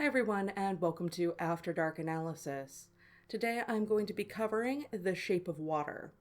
everyone, and welcome to After Dark Analysis. Today I'm going to be covering The Shape of Water.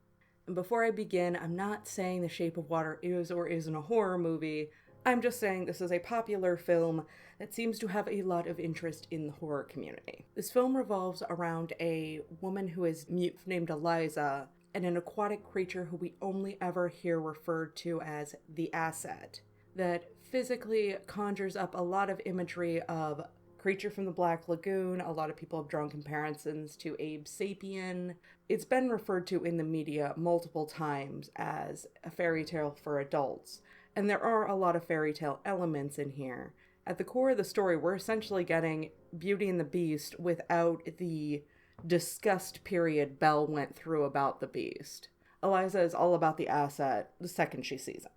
And before I begin, I'm not saying The Shape of Water is or isn't a horror movie. I'm just saying this is a popular film that seems to have a lot of interest in the horror community. This film revolves around a woman who is mute named Eliza and an aquatic creature who we only ever hear referred to as the asset, that physically conjures up a lot of imagery of creature from the Black Lagoon. A lot of people have drawn comparisons to Abe Sapien. It's been referred to in the media multiple times as a fairy tale for adults, and there are a lot of fairy tale elements in here. At the core of the story, we're essentially getting Beauty and the Beast without the disgust period Belle went through about the Beast. Eliza is all about the asset the second she sees him.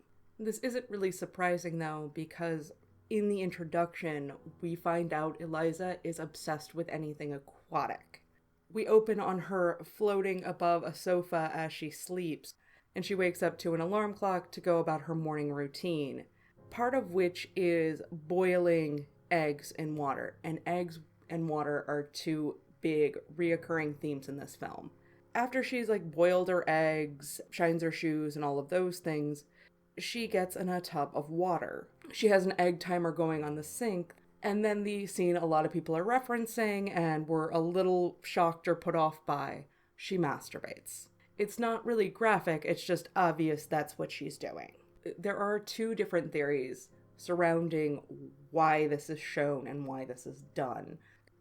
This isn't really surprising though, because in the introduction, we find out Eliza is obsessed with anything aquatic. We open on her floating above a sofa as she sleeps, and she wakes up to an alarm clock to go about her morning routine, part of which is boiling eggs in water, and eggs and water are two big reoccurring themes in this film. After she's boiled her eggs, shines her shoes, and all of those things, she gets in a tub of water. She has an egg timer going on the sink, and then the scene a lot of people are referencing and were a little shocked or put off by, she masturbates. It's not really graphic, it's just obvious that's what she's doing. There are two different theories surrounding why this is shown and why this is done.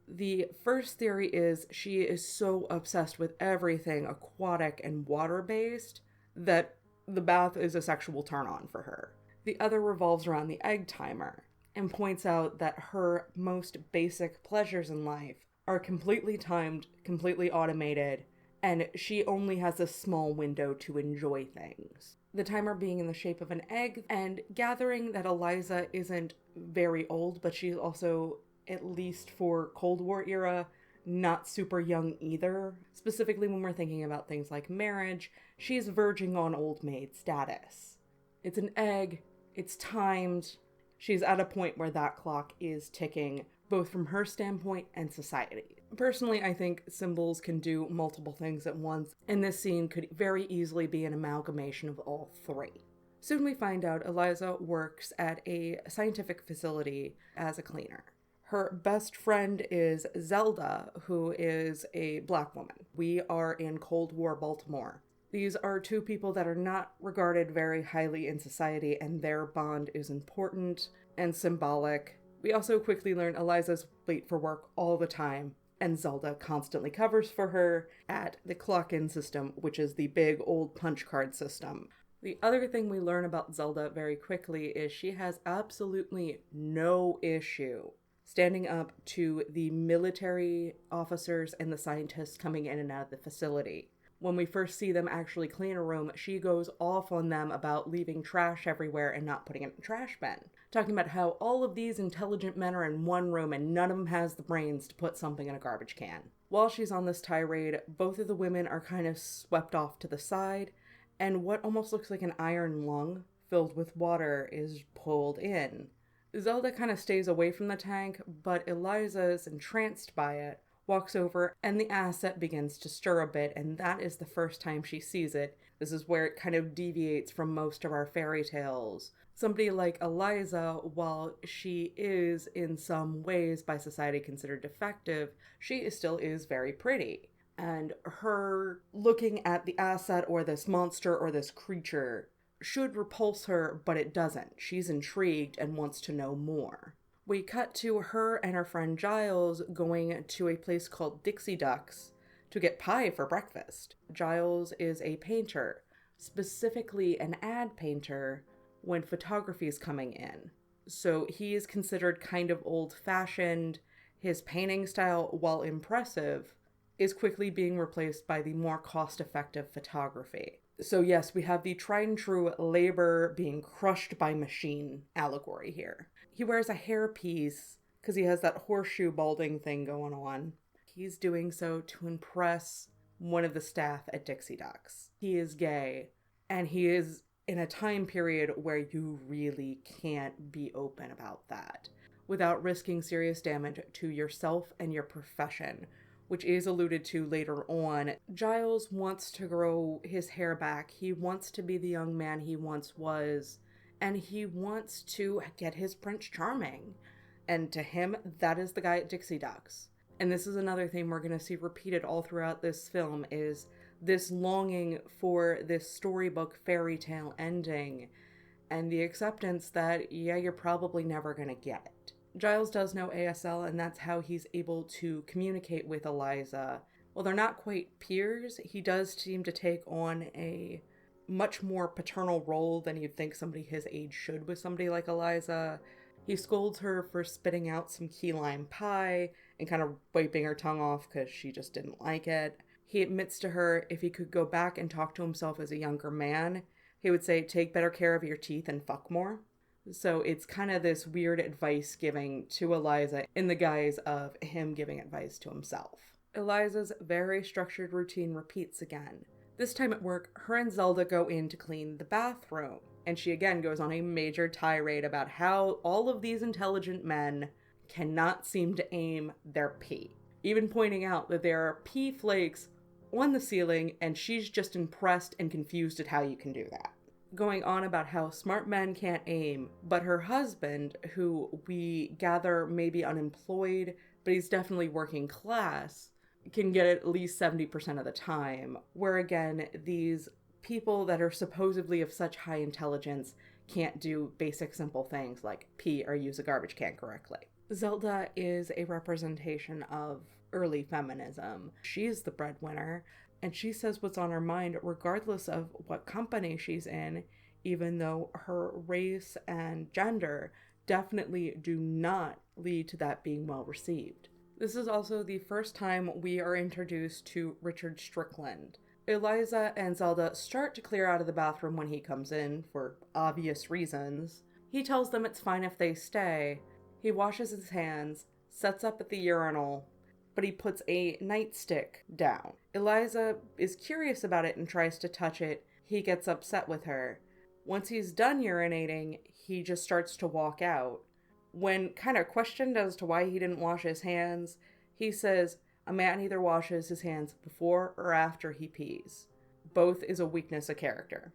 The first theory is she is so obsessed with everything aquatic and water-based that the bath is a sexual turn-on for her. The other revolves around the egg timer and points out that her most basic pleasures in life are completely timed, completely automated, and she only has a small window to enjoy things. The timer being in the shape of an egg, and gathering that Eliza isn't very old, but she's also, at least for Cold War era, not super young either. Specifically when we're thinking about things like marriage, she's verging on old maid status. It's an egg, it's timed, she's at a point where that clock is ticking, both from her standpoint and society. Personally, I think symbols can do multiple things at once, and this scene could very easily be an amalgamation of all three. Soon we find out Eliza works at a scientific facility as a cleaner. Her best friend is Zelda, who is a black woman. We are in Cold War Baltimore. These are two people that are not regarded very highly in society, and their bond is important and symbolic. We also quickly learn Eliza's late for work all the time, and Zelda constantly covers for her at the clock-in system, which is the big old punch card system. The other thing we learn about Zelda very quickly is she has absolutely no issue standing up to the military officers and the scientists coming in and out of the facility. When we first see them actually clean a room, she goes off on them about leaving trash everywhere and not putting it in a trash bin, talking about how all of these intelligent men are in one room and none of them has the brains to put something in a garbage can. While she's on this tirade, both of the women are kind of swept off to the side, and what almost looks like an iron lung filled with water is pulled in. Zelda kind of stays away from the tank, but Eliza is entranced by it, walks over, and the asset begins to stir a bit, and that is the first time she sees it. This is where it kind of deviates from most of our fairy tales. Somebody like Eliza, while she is in some ways by society considered defective, she still is very pretty. And her looking at the asset or this monster or this creature should repulse her, but it doesn't. She's intrigued and wants to know more. We cut to her and her friend Giles going to a place called Dixie Ducks to get pie for breakfast. Giles is a painter, specifically an ad painter when photography is coming in. So he is considered kind of old-fashioned. His painting style, while impressive, is quickly being replaced by the more cost-effective photography. So yes, we have the tried and true labor being crushed by machine allegory here. He wears a hairpiece because he has that horseshoe balding thing going on. He's doing so to impress one of the staff at Dixie Ducks. He is gay, and he is in a time period where you really can't be open about that. without risking serious damage to yourself and your profession, which is alluded to later on. Giles wants to grow his hair back. He wants to be the young man he once was, and he wants to get his Prince Charming. And to him, that is the guy at Dixie Ducks. And this is another thing we're going to see repeated all throughout this film, is this longing for this storybook fairy tale ending, and the acceptance that, yeah, you're probably never going to get it. Giles does know ASL, and that's how he's able to communicate with Eliza. While they're not quite peers, he does seem to take on a much more paternal role than you'd think somebody his age should with somebody like Eliza. He scolds her for spitting out some key lime pie and kind of wiping her tongue off because she just didn't like it. He admits to her if he could go back and talk to himself as a younger man, he would say, take better care of your teeth and fuck more. So it's kind of this weird advice giving to Eliza in the guise of him giving advice to himself. Eliza's very structured routine repeats again. This time at work, her and Zelda go in to clean the bathroom, and she again goes on a major tirade about how all of these intelligent men cannot seem to aim their pee, even pointing out that there are pee flakes on the ceiling, and she's just impressed and confused at how you can do that. Going on about how smart men can't aim, but her husband, who we gather may be unemployed, but he's definitely working class, can get it at least 70% of the time, where again, these people that are supposedly of such high intelligence can't do basic simple things like pee or use a garbage can correctly. Zelda is a representation of early feminism. She's the breadwinner, and she says what's on her mind regardless of what company she's in, even though her race and gender definitely do not lead to that being well received. This is also the first time we are introduced to Richard Strickland. Eliza and Zelda start to clear out of the bathroom when he comes in, for obvious reasons. He tells them it's fine if they stay. He washes his hands, sets up at the urinal, but he puts a nightstick down. Eliza is curious about it and tries to touch it. He gets upset with her. Once he's done urinating, he just starts to walk out. When kind of questioned as to why he didn't wash his hands, he says, a man either washes his hands before or after he pees. Both is a weakness of character.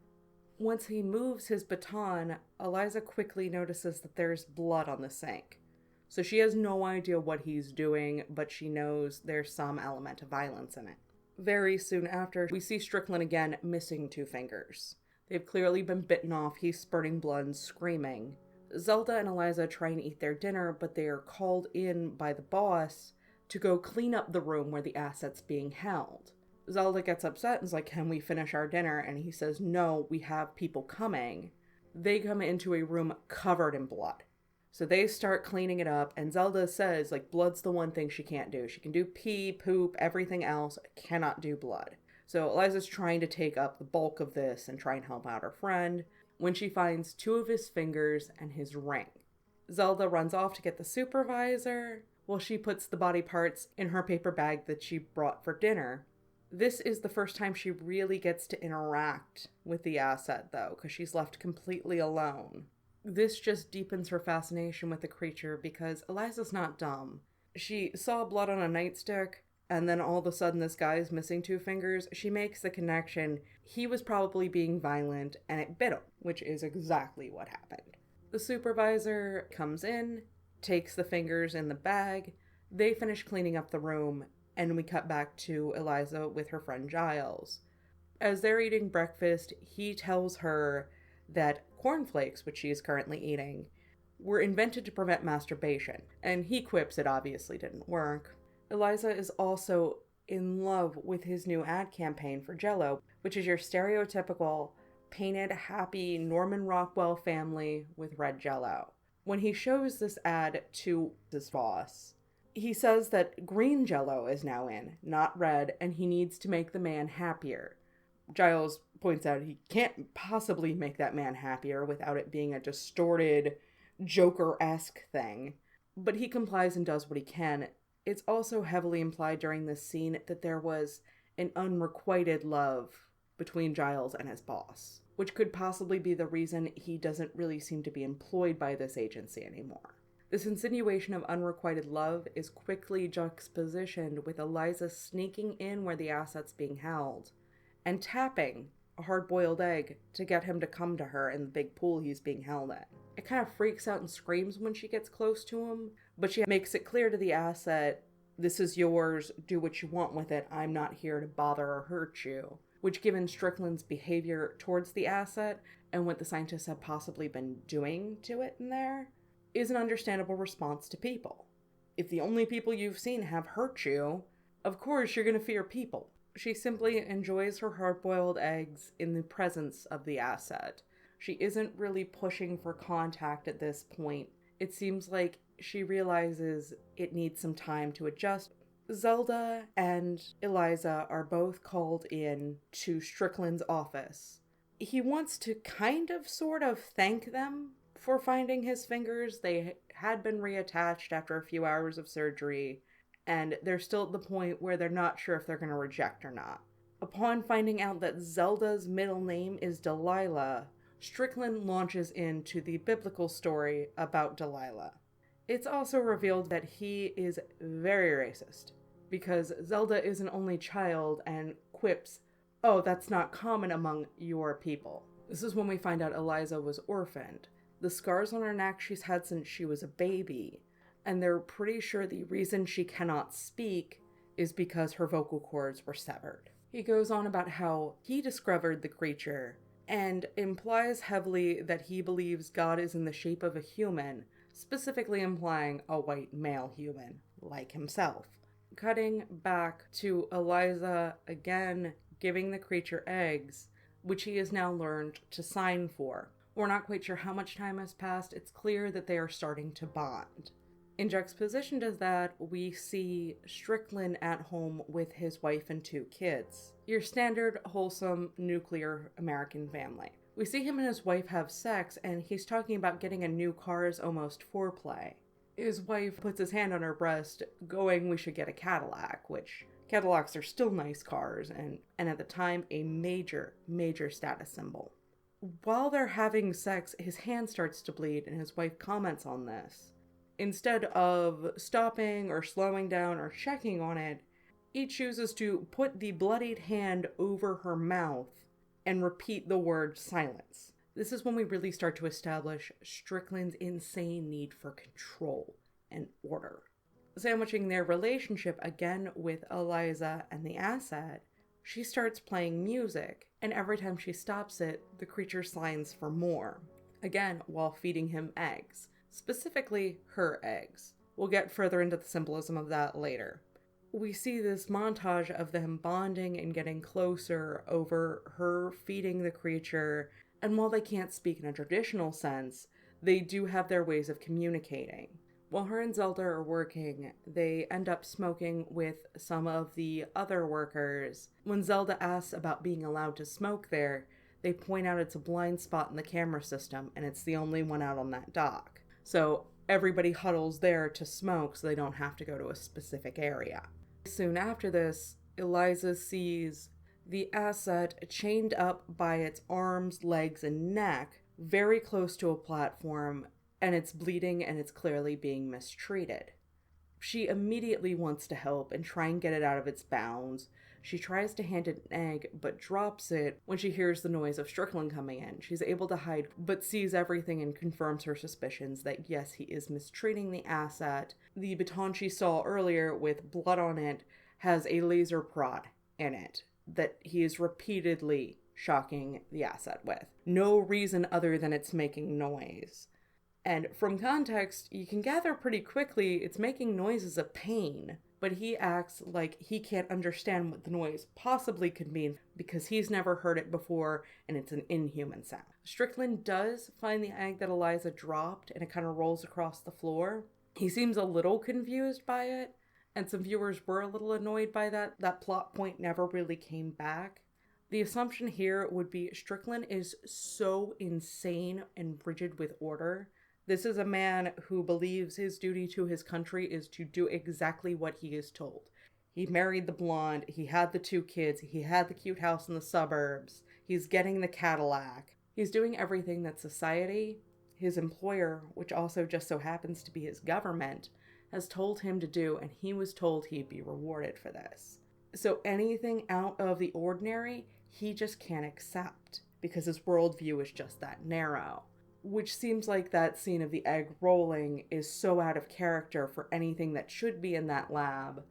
Once he moves his baton, Eliza quickly notices that there's blood on the sink. So she has no idea what he's doing, but she knows there's some element of violence in it. Very soon after, we see Strickland again missing 2 fingers. They've clearly been bitten off. He's spurting blood and screaming. Zelda and Eliza try and eat their dinner, but they are called in by the boss to go clean up the room where the asset's being held. Zelda gets upset and is like, can we finish our dinner? And he says, no, we have people coming. They come into a room covered in blood. So they start cleaning it up, and Zelda says, like, blood's the one thing she can't do. She can do pee, poop, everything else, cannot do blood. So Eliza's trying to take up the bulk of this and try and help out her friend when she finds 2 of his fingers and his ring. Zelda runs off to get the supervisor while she puts the body parts in her paper bag that she brought for dinner. This is the first time she really gets to interact with the asset, though, because she's left completely alone. This just deepens her fascination with the creature because Eliza's not dumb. She saw blood on a nightstick, and then all of a sudden this guy's missing 2 fingers. She makes the connection. He was probably being violent, and it bit him, which is exactly what happened. The supervisor comes in, takes the fingers in the bag. They finish cleaning up the room, and we cut back to Eliza with her friend Giles. As they're eating breakfast, he tells her that cornflakes, which she is currently eating, were invented to prevent masturbation, and he quips it obviously didn't work. Eliza is also in love with his new ad campaign for Jell-O, which is your stereotypical painted, happy Norman Rockwell family with red Jell-O. When he shows this ad to his boss, he says that green Jell-O is now in, not red, and he needs to make the man happier. Giles points out he can't possibly make that man happier without it being a distorted, Joker-esque thing. But he complies and does what he can. It's also heavily implied during this scene that there was an unrequited love between Giles and his boss, which could possibly be the reason he doesn't really seem to be employed by this agency anymore. This insinuation of unrequited love is quickly juxtaposed with Eliza sneaking in where the asset's being held and tapping a hard-boiled egg to get him to come to her in the big pool he's being held in. It kind of freaks out and screams when she gets close to him, but she makes it clear to the asset, this is yours, do what you want with it, I'm not here to bother or hurt you. Which, given Strickland's behavior towards the asset and what the scientists have possibly been doing to it in there, is an understandable response to people. If the only people you've seen have hurt you, of course you're going to fear people. She simply enjoys her hard-boiled eggs in the presence of the asset. She isn't really pushing for contact at this point. It seems like she realizes it needs some time to adjust. Zelda and Eliza are both called in to Strickland's office. He wants to sort of thank them for finding his fingers. They had been reattached after a few hours of surgery, and they're still at the point where they're not sure if they're going to reject or not. Upon finding out that Zelda's middle name is Delilah, Strickland launches into the biblical story about Delilah. It's also revealed that he is very racist, because Zelda is an only child and quips, "Oh, that's not common among your people." This is when we find out Eliza was orphaned. The scars on her neck she's had since she was a baby, and they're pretty sure the reason she cannot speak is because her vocal cords were severed. He goes on about how he discovered the creature, and implies heavily that he believes God is in the shape of a human, specifically implying a white male human, like himself. Cutting back to Eliza again giving the creature eggs, which he has now learned to sign for. We're not quite sure how much time has passed. It's clear that they are starting to bond. In juxtaposition to that, we see Strickland at home with his wife and 2 kids. Your standard, wholesome, nuclear American family. We see him and his wife have sex, and he's talking about getting a new car as almost foreplay. His wife puts his hand on her breast, going, we should get a Cadillac, which Cadillacs are still nice cars, and at the time, a major, major status symbol. While they're having sex, his hand starts to bleed, and his wife comments on this. Instead of stopping or slowing down or checking on it, he chooses to put the bloodied hand over her mouth and repeat the word silence. This is when we really start to establish Strickland's insane need for control and order. Sandwiching their relationship again with Eliza and the asset, she starts playing music, and every time she stops it, the creature signs for more. Again, while feeding him eggs. Specifically, her eggs. We'll get further into the symbolism of that later. We see this montage of them bonding and getting closer over her feeding the creature, and while they can't speak in a traditional sense, they do have their ways of communicating. While her and Zelda are working, they end up smoking with some of the other workers. When Zelda asks about being allowed to smoke there, they point out it's a blind spot in the camera system, and it's the only one out on that dock. So everybody huddles there to smoke so they don't have to go to a specific area. Soon after this, Eliza sees the asset chained up by its arms, legs, and neck very close to a platform, and it's bleeding and it's clearly being mistreated. She immediately wants to help and try and get it out of its bounds. She tries to hand it an egg, but drops it when she hears the noise of Strickland coming in. She's able to hide, but sees everything and confirms her suspicions that yes, he is mistreating the asset. The baton she saw earlier with blood on it has a laser prod in it that he is repeatedly shocking the asset with. No reason other than it's making noise. And from context, you can gather pretty quickly it's making noises of pain, but he acts like he can't understand what the noise possibly could mean because he's never heard it before and it's an inhuman sound. Strickland does find the egg that Eliza dropped and it kind of rolls across the floor. He seems a little confused by it, and some viewers were a little annoyed by that. That plot point never really came back. The assumption here would be Strickland is so insane and rigid with order. This is a man who believes his duty to his country is to do exactly what he is told. He married the blonde, he had the 2 kids, he had the cute house in the suburbs, he's getting the Cadillac. He's doing everything that society his employer, which also just so happens to be his government, has told him to do, and he was told he'd be rewarded for this. So anything out of the ordinary, he just can't accept, because his worldview is just that narrow. Which seems like that scene of the egg rolling is so out of character for anything that should be in that lab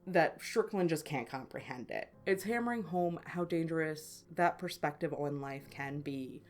that Strickland just can't comprehend it. It's hammering home how dangerous that perspective on life can be,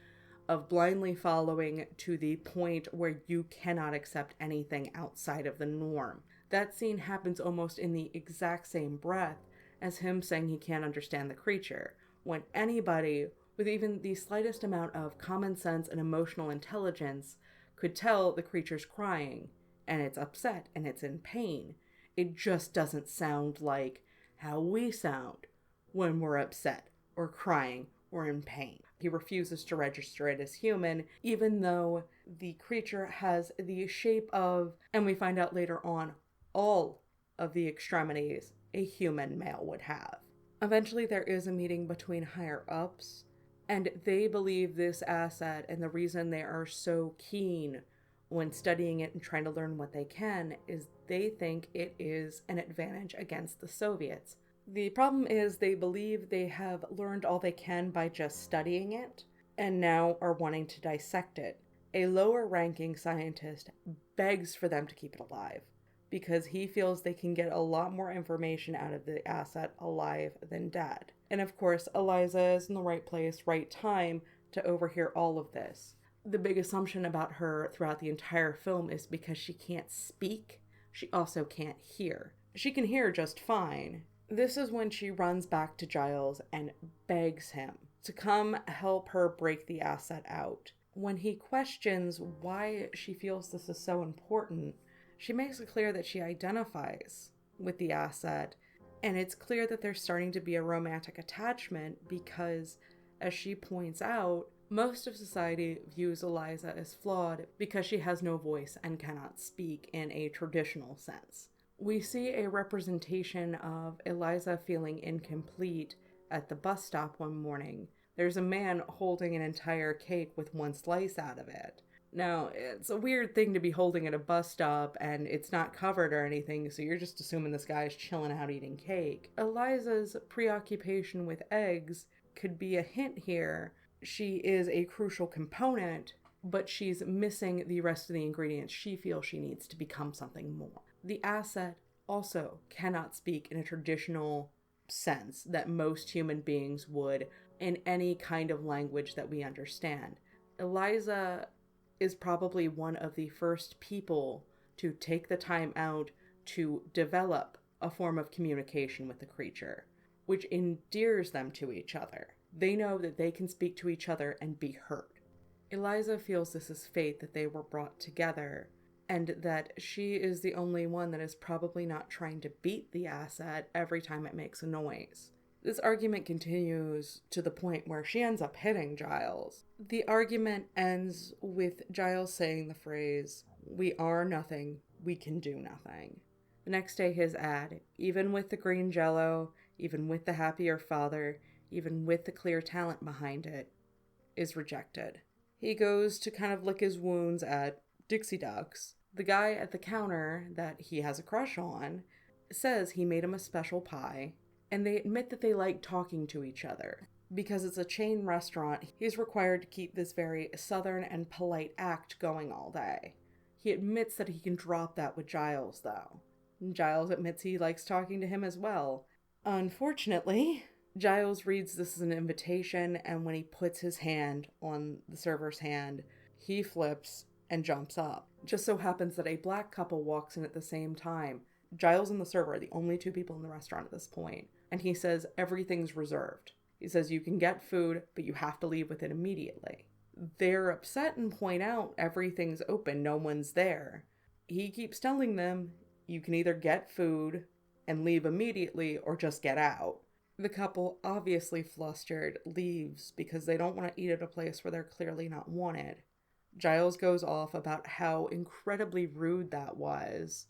of blindly following to the point where you cannot accept anything outside of the norm. That scene happens almost in the exact same breath as him saying he can't understand the creature, when anybody with even the slightest amount of common sense and emotional intelligence could tell the creature's crying, and it's upset, and it's in pain. It just doesn't sound like how we sound when we're upset, or crying, or in pain. He refuses to register it as human, even though the creature has the shape of, and we find out later on, all of the extremities a human male would have. Eventually there is a meeting between higher-ups, and they believe this asset, and the reason they are so keen when studying it and trying to learn what they can is they think it is an advantage against the Soviets. The problem is they believe they have learned all they can by just studying it, and now are wanting to dissect it. A lower-ranking scientist begs for them to keep it alive, because he feels they can get a lot more information out of the asset alive than dead. And of course, Eliza is in the right place, right time to overhear all of this. The big assumption about her throughout the entire film is because she can't speak, she also can't hear. She can hear just fine. This is when she runs back to Giles and begs him to come help her break the asset out. When he questions why she feels this is so important, she makes it clear that she identifies with the asset, and it's clear that there's starting to be a romantic attachment because, as she points out, most of society views Eliza as flawed because she has no voice and cannot speak in a traditional sense. We see a representation of Eliza feeling incomplete at the bus stop one morning. There's a man holding an entire cake with one slice out of it. Now, it's a weird thing to be holding at a bus stop, and it's not covered or anything, so you're just assuming this guy's chilling out eating cake. Eliza's preoccupation with eggs could be a hint here. She is a crucial component, but she's missing the rest of the ingredients she feels she needs to become something more. The asset also cannot speak in a traditional sense that most human beings would in any kind of language that we understand. Eliza is probably one of the first people to take the time out to develop a form of communication with the creature, which endears them to each other. They know that they can speak to each other and be heard. Eliza feels this is fate that they were brought together, and that she is the only one that is probably not trying to beat the asset every time it makes a noise. This argument continues to the point where she ends up hitting Giles. The argument ends with Giles saying the phrase, "We are nothing, we can do nothing." The next day his ad, even with the green jello, even with the happier father, even with the clear talent behind it, is rejected. He goes to kind of lick his wounds at Dixie Ducks. The guy at the counter that he has a crush on says he made him a special pie, and they admit that they like talking to each other. Because it's a chain restaurant, he's required to keep this very southern and polite act going all day. He admits that he can drop that with Giles, though. Giles admits he likes talking to him as well. Unfortunately, Giles reads this as an invitation, and when he puts his hand on the server's hand, he flips and jumps up. It just so happens that a black couple walks in at the same time. Giles and the server are the only two people in the restaurant at this point, and he says everything's reserved. He says you can get food, but you have to leave with it immediately. They're upset and point out everything's open, no one's there. He keeps telling them you can either get food and leave immediately or just get out. The couple, obviously flustered, leaves because they don't want to eat at a place where they're clearly not wanted. Giles goes off about how incredibly rude that was,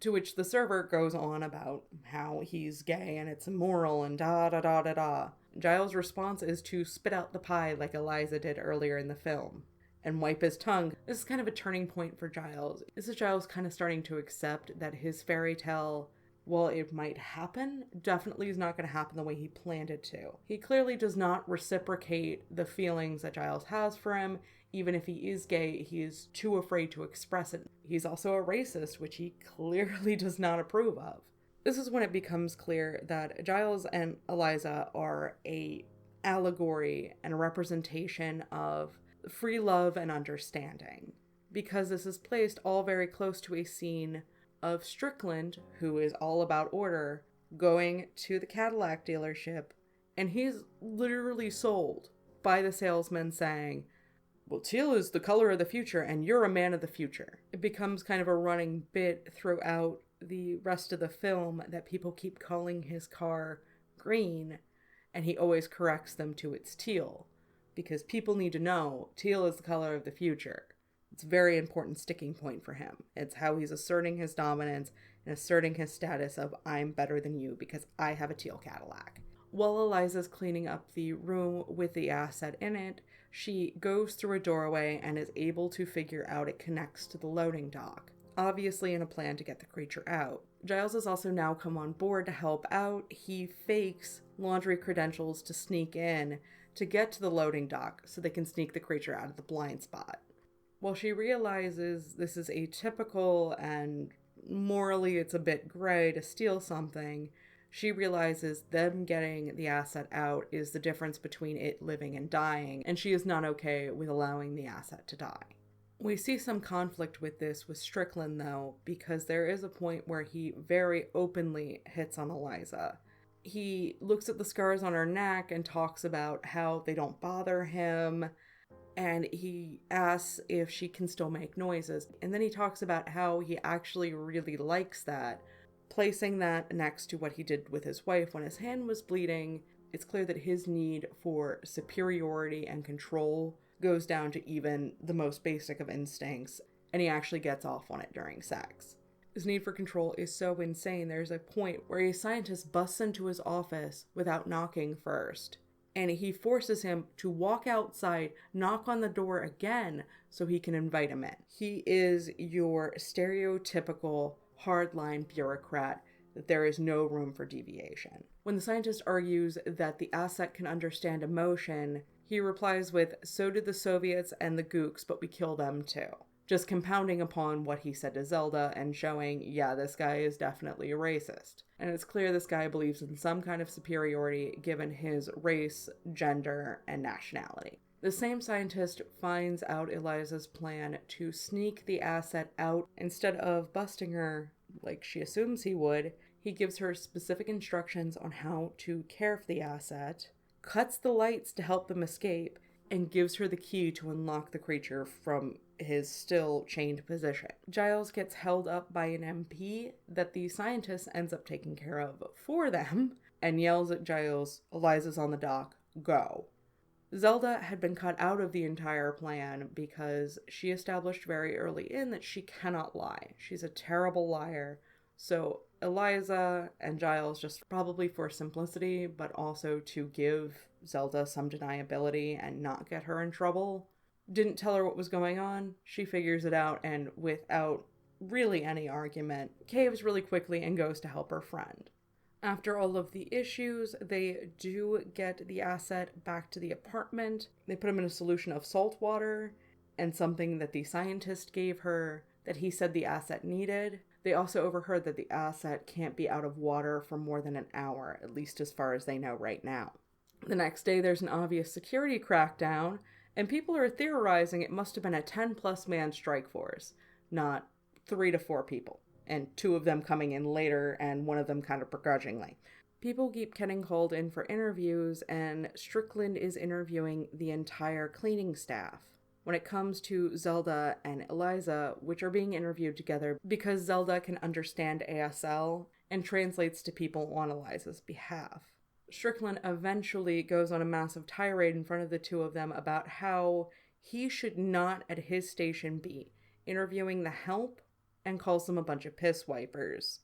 to which the server goes on about how he's gay and it's immoral and da-da-da-da-da. Giles' response is to spit out the pie like Eliza did earlier in the film. and wipe his tongue. This is kind of a turning point for Giles. This is Giles kind of starting to accept that his fairy tale, while it might happen, definitely is not going to happen the way he planned it to. He clearly does not reciprocate the feelings that Giles has for him. Even if he is gay, he is too afraid to express it. He's also a racist, which he clearly does not approve of. This is when it becomes clear that Giles and Eliza are a allegory and a representation of free love and understanding, because this is placed all very close to a scene of Strickland, who is all about order, going to the Cadillac dealership, and he's literally sold by the salesman saying, well, teal is the color of the future, and you're a man of the future. It becomes kind of a running bit throughout the rest of the film that people keep calling his car green, and he always corrects them to it's teal, because people need to know teal is the color of the future. It's a very important sticking point for him. It's how he's asserting his dominance and asserting his status of I'm better than you because I have a teal Cadillac. While Eliza's cleaning up the room with the asset in it, she goes through a doorway and is able to figure out it connects to the loading dock, obviously in a plan to get the creature out. Giles has also now come on board to help out. He fakes laundry credentials to sneak in to get to the loading dock so they can sneak the creature out of the blind spot. While she realizes this is atypical and morally it's a bit gray to steal something, she realizes them getting the asset out is the difference between it living and dying, and she is not okay with allowing the asset to die. We see some conflict with this with Strickland, though, because there is a point where he very openly hits on Eliza. He looks at the scars on her neck and talks about how they don't bother him, and he asks if she can still make noises. And then he talks about how he actually really likes that, placing that next to what he did with his wife when his hand was bleeding. It's clear that his need for superiority and control goes down to even the most basic of instincts, and he actually gets off on it during sex. His need for control is so insane, there's a point where a scientist busts into his office without knocking first, and he forces him to walk outside, knock on the door again, so he can invite him in. He is your stereotypical hardline bureaucrat that there is no room for deviation. When the scientist argues that the asset can understand emotion, he replies with, so did the Soviets and the Gooks, but we kill them too. Just compounding upon what he said to Zelda and showing, yeah, this guy is definitely a racist. And it's clear this guy believes in some kind of superiority given his race, gender, and nationality. The same scientist finds out Eliza's plan to sneak the asset out. Instead of busting her like she assumes he would, he gives her specific instructions on how to care for the asset, cuts the lights to help them escape, and gives her the key to unlock the creature from his still chained position. Giles gets held up by an MP that the scientist ends up taking care of for them, and yells at Giles, Eliza's on the dock, go. Zelda had been cut out of the entire plan because she established very early in that she cannot lie. She's a terrible liar. So Eliza and Giles, just probably for simplicity, but also to give Zelda some deniability and not get her in trouble, didn't tell her what was going on. She figures it out and without really any argument, caves really quickly and goes to help her friend. After all of the issues, they do get the asset back to the apartment. They put him in a solution of salt water and something that the scientist gave her that he said the asset needed. They also overheard that the asset can't be out of water for more than an hour, at least as far as they know right now. The next day, there's an obvious security crackdown, and people are theorizing it must have been a 10-plus man strike force, not 3 to 4 people. And 2 of them coming in later, and 1 of them kind of begrudgingly. People keep getting called in for interviews, and Strickland is interviewing the entire cleaning staff. When it comes to Zelda and Eliza, which are being interviewed together because Zelda can understand ASL and translates to people on Eliza's behalf. Strickland eventually goes on a massive tirade in front of the 2 of them about how he should not at his station be interviewing the help, and calls them a bunch of piss wipers.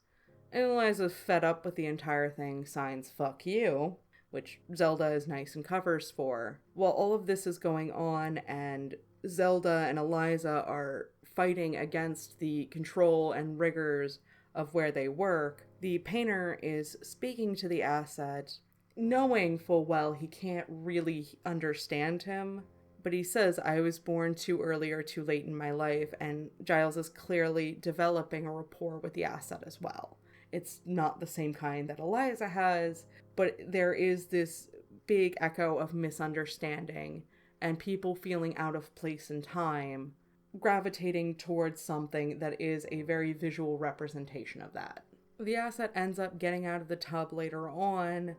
And Eliza's fed up with the entire thing, signs fuck you, which Zelda is nice and covers for. While all of this is going on and Zelda and Eliza are fighting against the control and rigors of where they work, the painter is speaking to the asset, knowing full well he can't really understand him. But he says, I was born too early or too late in my life, and Giles is clearly developing a rapport with the asset as well. It's not the same kind that Eliza has, but there is this big echo of misunderstanding and people feeling out of place in time, gravitating towards something that is a very visual representation of that. The asset ends up getting out of the tub later on,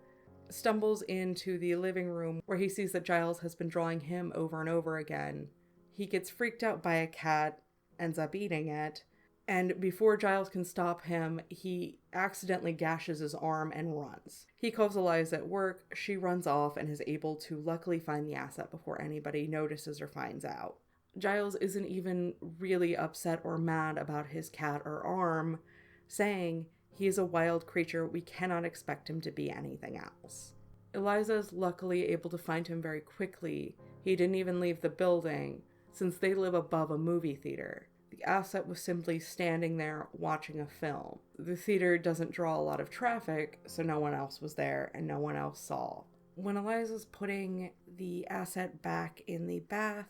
stumbles into the living room where he sees that Giles has been drawing him over and over again. He gets freaked out by a cat, ends up eating it, and before Giles can stop him, he accidentally gashes his arm and runs. He calls Eliza at work, she runs off and is able to luckily find the asset before anybody notices or finds out. Giles isn't even really upset or mad about his cat or arm, saying he is a wild creature, we cannot expect him to be anything else. Eliza is luckily able to find him very quickly. He didn't even leave the building, since they live above a movie theater. The asset was simply standing there watching a film. The theater doesn't draw a lot of traffic, so no one else was there and no one else saw. When Eliza's putting the asset back in the bath,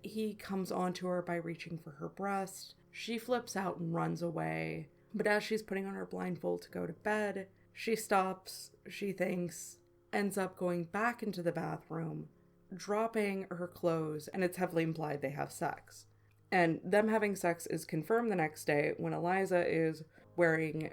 he comes onto her by reaching for her breast. She flips out and runs away, but as she's putting on her blindfold to go to bed, she stops, she thinks, ends up going back into the bathroom, dropping her clothes, and it's heavily implied they have sex. And them having sex is confirmed the next day when Eliza is wearing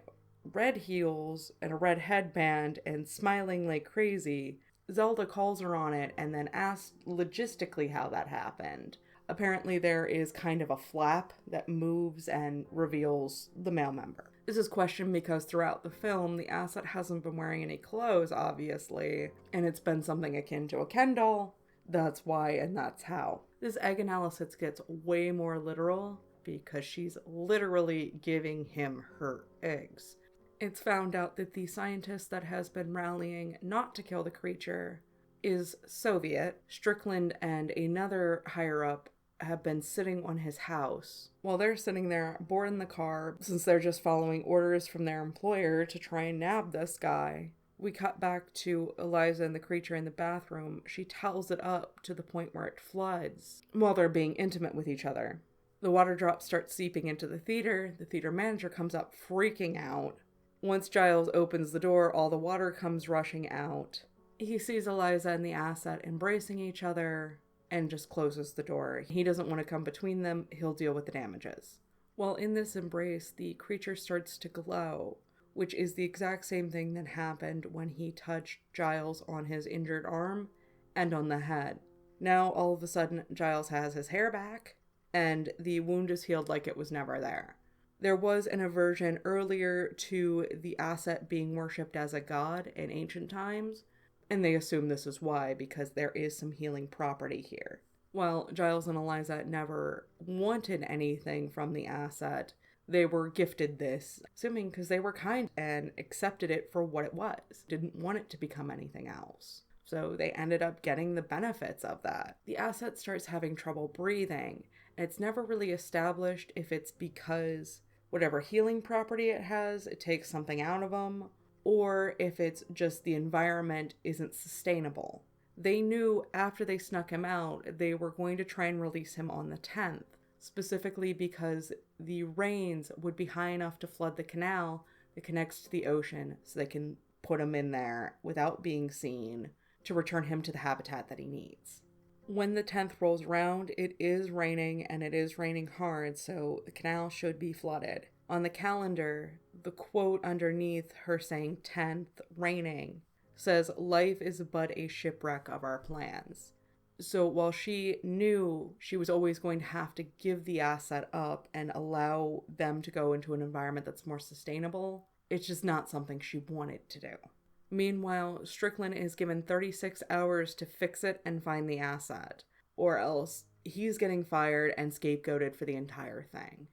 red heels and a red headband and smiling like crazy. Zelda calls her on it and then asks logistically how that happened. Apparently there is kind of a flap that moves and reveals the male member. This is questioned because throughout the film, the asset hasn't been wearing any clothes, obviously, and it's been something akin to a Ken doll. That's why and that's how. This egg analysis gets way more literal because she's literally giving him her eggs. It's found out that the scientist that has been rallying not to kill the creature is Soviet. Strickland and another higher up have been sitting on his house. While they're sitting there, bored in the car, since they're just following orders from their employer to try and nab this guy, we cut back to Eliza and the creature in the bathroom. She towels it up to the point where it floods while they're being intimate with each other. The water drops start seeping into the theater. The theater manager comes up freaking out. Once Giles opens the door, all the water comes rushing out. He sees Eliza and the asset embracing each other and just closes the door. He doesn't want to come between them. He'll deal with the damages. While in this embrace, the creature starts to glow, which is the exact same thing that happened when he touched Giles on his injured arm and on the head. Now, all of a sudden, Giles has his hair back, and the wound is healed like it was never there. There was an aversion earlier to the asset being worshipped as a god in ancient times, and they assume this is why, because there is some healing property here. While Giles and Eliza never wanted anything from the asset, they were gifted this, assuming because they were kind and accepted it for what it was. Didn't want it to become anything else. So they ended up getting the benefits of that. The asset starts having trouble breathing, and it's never really established if it's because whatever healing property it has, it takes something out of them, or if it's just the environment isn't sustainable. They knew after they snuck him out, they were going to try and release him on the 10th. Specifically because the rains would be high enough to flood the canal that connects to the ocean, so they can put him in there without being seen to return him to the habitat that he needs. When the 10th rolls around, it is raining, and it is raining hard, so the canal should be flooded. On the calendar, the quote underneath her saying 10th raining says, "Life is but a shipwreck of our plans." So while she knew she was always going to have to give the asset up and allow them to go into an environment that's more sustainable, it's just not something she wanted to do. Meanwhile, Strickland is given 36 hours to fix it and find the asset, or else he's getting fired and scapegoated for the entire thing.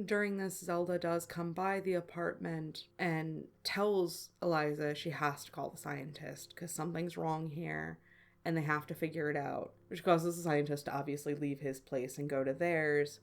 During this, Zelda does come by the apartment and tells Eliza she has to call the scientist because something's wrong here. and they have to figure it out, which causes the scientist to obviously leave his place and go to theirs,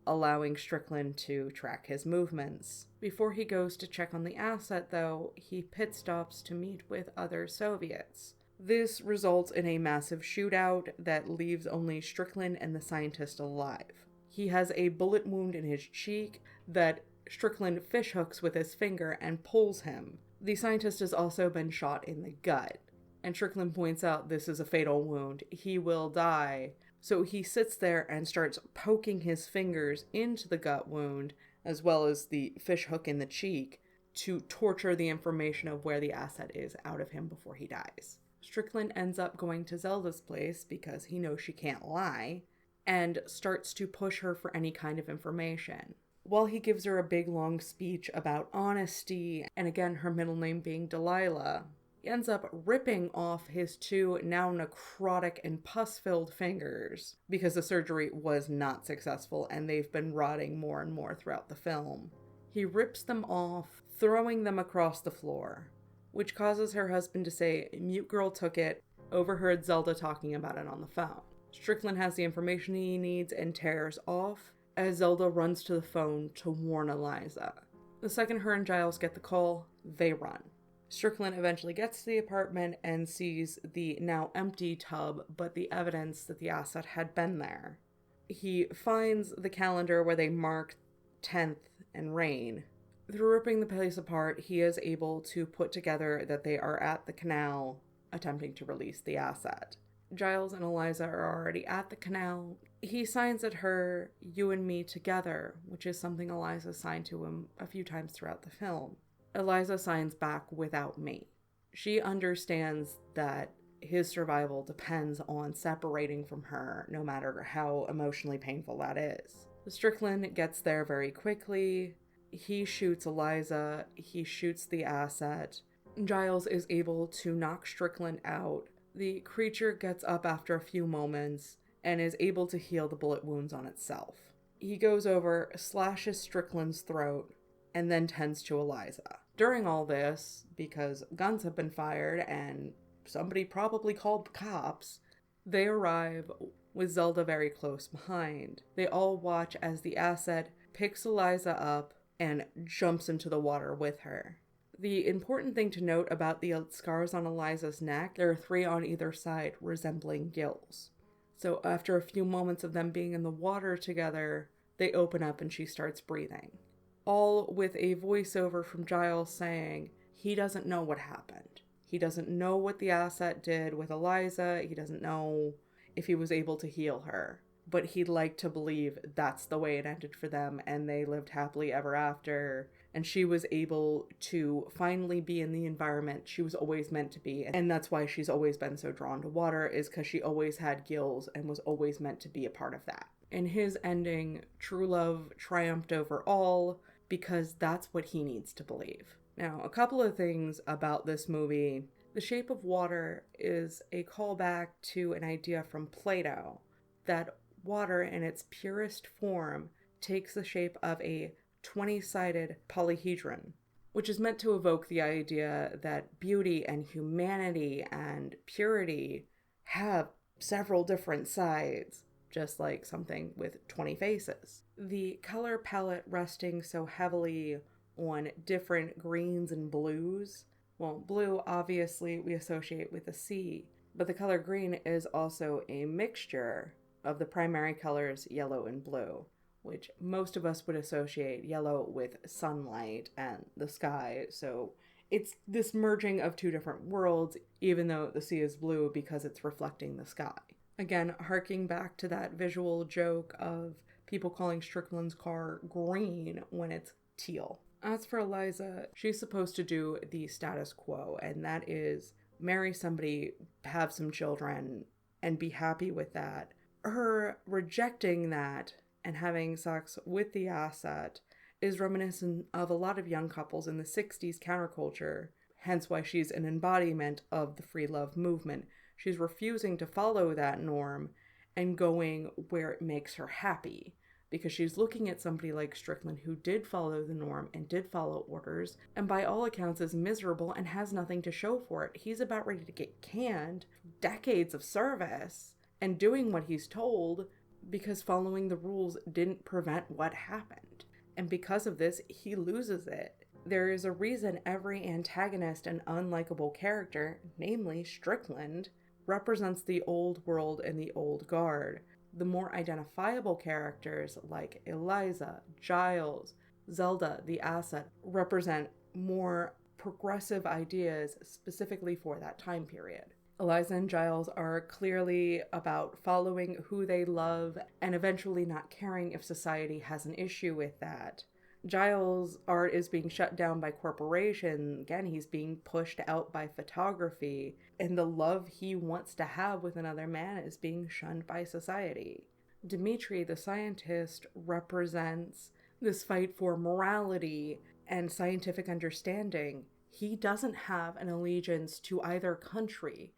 allowing Strickland to track his movements. Before he goes to check on the asset, though, he pit stops to meet with other Soviets. This results in a massive shootout that leaves only Strickland and the scientist alive. He has a bullet wound in his cheek that Strickland fishhooks with his finger and pulls him. The scientist has also been shot in the gut, and Strickland points out this is a fatal wound. He will die. So he sits there and starts poking his fingers into the gut wound, as well as the fishhook in the cheek, to torture the information of where the asset is out of him before he dies. Strickland ends up going to Zelda's place because he knows she can't lie, and starts to push her for any kind of information. While he gives her a big long speech about honesty, and again her middle name being Delilah, he ends up ripping off his two now necrotic and pus-filled fingers because the surgery was not successful and they've been rotting more and more throughout the film. He rips them off, throwing them across the floor, which causes her husband to say, "Mute girl took it," overheard Zelda talking about it on the phone. Strickland has the information he needs and tears off as Zelda runs to the phone to warn Eliza. The second her and Giles get the call, they run. Strickland eventually gets to the apartment and sees the now empty tub, but the evidence that the asset had been there. He finds the calendar where they marked 10th and rain. Through ripping the place apart, he is able to put together that they are at the canal attempting to release the asset. Giles and Eliza are already at the canal. He signs at her, "You and me together," which is something Eliza signed to him a few times throughout the film. Eliza signs back, "Without me." She understands that his survival depends on separating from her, no matter how emotionally painful that is. Strickland gets there very quickly. He shoots Eliza. He shoots the asset. Giles is able to knock Strickland out. The creature gets up after a few moments and is able to heal the bullet wounds on itself. He goes over, slashes Strickland's throat, and then tends to Eliza. During all this, because guns have been fired and somebody probably called the cops, they arrive with Zelda very close behind. They all watch as the asset picks Eliza up and jumps into the water with her. The important thing to note about the scars on Eliza's neck, there are 3 on either side resembling gills. So after a few moments of them being in the water together, they open up and she starts breathing. All with a voiceover from Giles saying he doesn't know what happened. He doesn't know what the asset did with Eliza. He doesn't know if he was able to heal her. But he'd like to believe that's the way it ended for them and they lived happily ever after. And she was able to finally be in the environment she was always meant to be. And that's why she's always been so drawn to water, is because she always had gills and was always meant to be a part of that. In his ending, true love triumphed over all, because that's what he needs to believe. Now, a couple of things about this movie. The Shape of Water is a callback to an idea from Plato, that water in its purest form takes the shape of a 20-sided polyhedron, which is meant to evoke the idea that beauty and humanity and purity have several different sides, just like something with 20 faces. The color palette resting so heavily on different greens and blues. Well, blue obviously we associate with the sea, but the color green is also a mixture of the primary colors yellow and blue, which most of us would associate yellow with sunlight and the sky. So it's this merging of 2 different worlds, even though the sea is blue because it's reflecting the sky. Again, harking back to that visual joke of people calling Strickland's car green when it's teal. As for Eliza, she's supposed to do the status quo, and that is marry somebody, have some children, and be happy with that. Her rejecting that and having sex with the asset is reminiscent of a lot of young couples in the 60s counterculture, hence why she's an embodiment of the free love movement. She's refusing to follow that norm and going where it makes her happy, because she's looking at somebody like Strickland who did follow the norm and did follow orders, and by all accounts is miserable and has nothing to show for it. He's about ready to get canned decades of service and doing what he's told because following the rules didn't prevent what happened. And because of this, he loses it. There is a reason every antagonist and unlikable character, namely Strickland, represents the old world and the old guard. The more identifiable characters like Eliza, Giles, Zelda, the asset, represent more progressive ideas specifically for that time period. Eliza and Giles are clearly about following who they love and eventually not caring if society has an issue with that. Giles' art is being shut down by corporations. Again, he's being pushed out by photography, and the love he wants to have with another man is being shunned by society. Dimitri, the scientist, represents this fight for morality and scientific understanding. He doesn't have an allegiance to either country.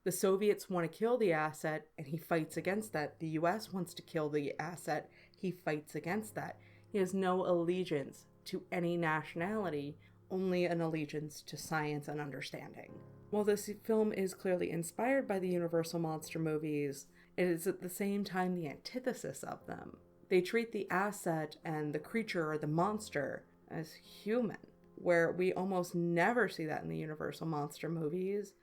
The Soviets want to kill the asset, and he fights against that. The US wants to kill the asset, he fights against that. He has no allegiance to any nationality, only an allegiance to science and understanding. While this film is clearly inspired by the Universal monster movies, it is at the same time the antithesis of them. They treat the asset and the creature or the monster as human, where we almost never see that in the Universal monster movies.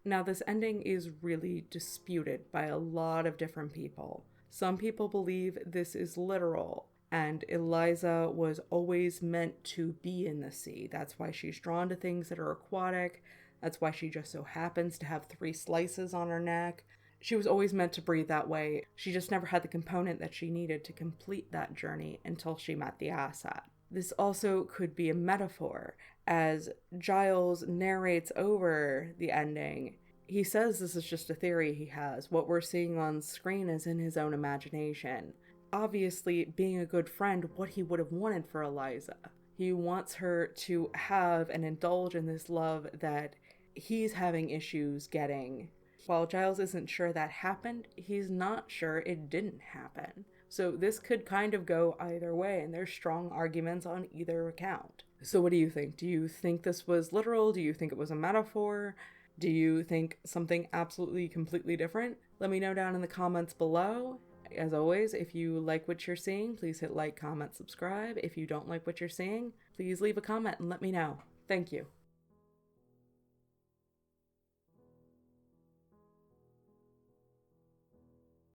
Now, this ending is really disputed by a lot of different people. Some people believe this is literal, and Eliza was always meant to be in the sea. That's why she's drawn to things that are aquatic. That's why she just so happens to have 3 slices on her neck. She was always meant to breathe that way. She just never had the component that she needed to complete that journey until she met the asset. This also could be a metaphor. As Giles narrates over the ending, he says this is just a theory he has. What we're seeing on screen is in his own imagination. Obviously, being a good friend, what he would have wanted for Eliza. He wants her to have and indulge in this love that he's having issues getting. While Giles isn't sure that happened, he's not sure it didn't happen. So this could kind of go either way, and there's strong arguments on either account. So what do you think? Do you think this was literal? Do you think it was a metaphor? Do you think something absolutely completely different? Let me know down in the comments below. As always, if you like what you're seeing, please hit like, comment, subscribe. If you don't like what you're seeing, please leave a comment and let me know. Thank you.